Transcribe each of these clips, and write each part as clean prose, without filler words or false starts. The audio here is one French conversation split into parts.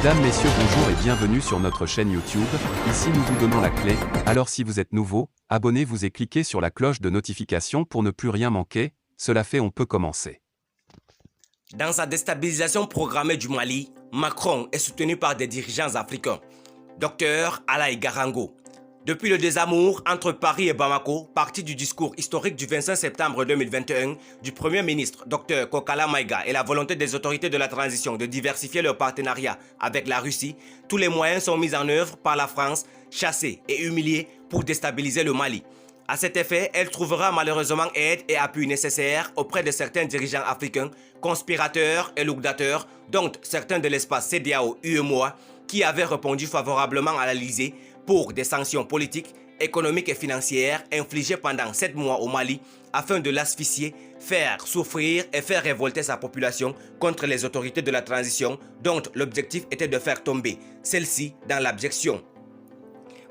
Mesdames, Messieurs, bonjour et bienvenue sur notre chaîne YouTube. Ici nous vous donnons la clé, alors si vous êtes nouveau, abonnez-vous et cliquez sur la cloche de notification pour ne plus rien manquer. Cela fait, on peut commencer. Dans sa déstabilisation programmée du Mali, Macron est soutenu par des dirigeants africains. Dr Alain Garango. Depuis le désamour entre Paris et Bamako, parti du discours historique du 25 septembre 2021 du Premier ministre Dr Kokala Maïga et la volonté des autorités de la transition de diversifier leur partenariat avec la Russie, tous les moyens sont mis en œuvre par la France, chassée et humiliée pour déstabiliser le Mali. À cet effet, elle trouvera malheureusement aide et appui nécessaires auprès de certains dirigeants africains, conspirateurs et liquidateurs, dont certains de l'espace CEDEAO-UEMOA, qui avaient répondu favorablement à l'Elysée pour des sanctions politiques, économiques et financières infligées pendant 7 mois au Mali afin de l'asphyxier, faire souffrir et faire révolter sa population contre les autorités de la transition dont l'objectif était de faire tomber celle-ci dans l'abjection.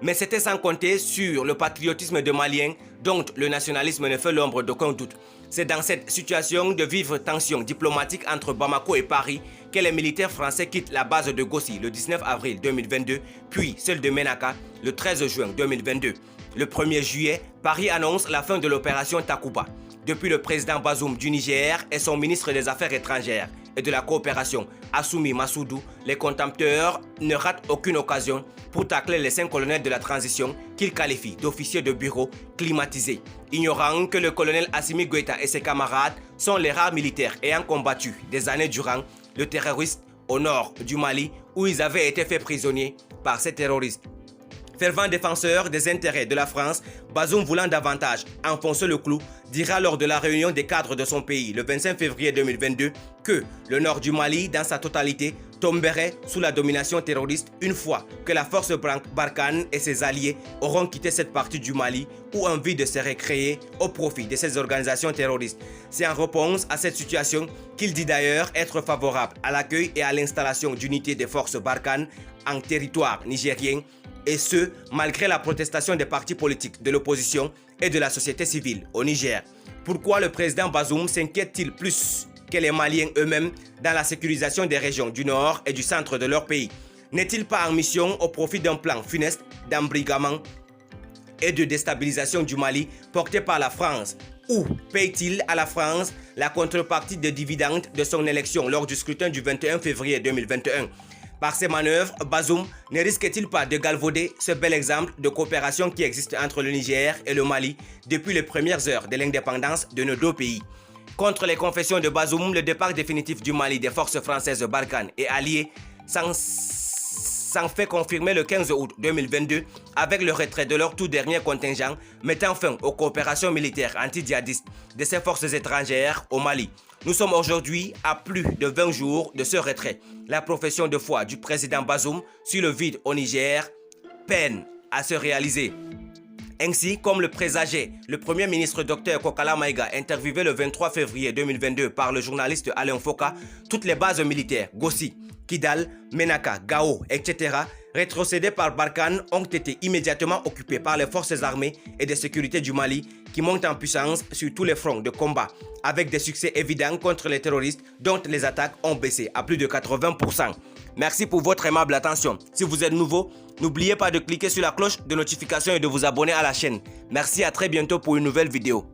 Mais c'était sans compter sur le patriotisme des Maliens dont le nationalisme ne fait l'ombre d'aucun doute. C'est dans cette situation de vive tension diplomatique entre Bamako et Paris que les militaires français quittent la base de Gossi le 19 avril 2022, puis celle de Menaka le 13 juin 2022. Le 1er juillet, Paris annonce la fin de l'opération Takuba. Depuis le président Bazoum du Niger et son ministre des Affaires étrangères et de la coopération, Assoumi Massoudou, les contempteurs ne ratent aucune occasion pour tacler les 5 colonels de la transition qu'ils qualifient d'officiers de bureau climatisés, ignorant que le colonel Assimi Goïta et ses camarades sont les rares militaires ayant combattu des années durant le terroriste au nord du Mali où ils avaient été faits prisonniers par ces terroristes. Fervent défenseur des intérêts de la France, Bazoum voulant davantage enfoncer le clou, dira lors de la réunion des cadres de son pays le 25 février 2022 que le nord du Mali, dans sa totalité, tomberait sous la domination terroriste une fois que la force Barkhane et ses alliés auront quitté cette partie du Mali où un vide serait créé au profit de ces organisations terroristes. C'est en réponse à cette situation qu'il dit d'ailleurs être favorable à l'accueil et à l'installation d'unités des forces Barkhane en territoire nigérien, et ce, malgré la protestation des partis politiques de l'opposition et de la société civile au Niger. Pourquoi le président Bazoum s'inquiète-t-il plus que les Maliens eux-mêmes dans la sécurisation des régions du nord et du centre de leur pays? N'est-il pas en mission au profit d'un plan funeste d'embrigamement et de déstabilisation du Mali porté par la France? Ou paye-t-il à la France la contrepartie des dividendes de son élection lors du scrutin du 21 février 2021? Par ces manœuvres, Bazoum ne risque-t-il pas de galvauder ce bel exemple de coopération qui existe entre le Niger et le Mali depuis les premières heures de l'indépendance de nos deux pays? Contre les confessions de Bazoum, le départ définitif du Mali des forces françaises Barkhane et alliées s'en fait confirmer le 15 août 2022 avec le retrait de leur tout dernier contingent mettant fin aux coopérations militaires anti-djihadistes de ces forces étrangères au Mali. Nous sommes aujourd'hui à plus de 20 jours de ce retrait. La profession de foi du président Bazoum sur le vide au Niger peine à se réaliser. Ainsi, comme le présageait le Premier ministre Dr Kokala Maïga interviewé le 23 février 2022 par le journaliste Alain Foka, toutes les bases militaires, Gossi, Kidal, Menaka, Gao, etc., rétrocédées par Barkhane ont été immédiatement occupées par les forces armées et de sécurité du Mali qui montent en puissance sur tous les fronts de combat, avec des succès évidents contre les terroristes dont les attaques ont baissé à plus de 80%. Merci pour votre aimable attention. Si vous êtes nouveau, n'oubliez pas de cliquer sur la cloche de notification et de vous abonner à la chaîne. Merci, à très bientôt pour une nouvelle vidéo.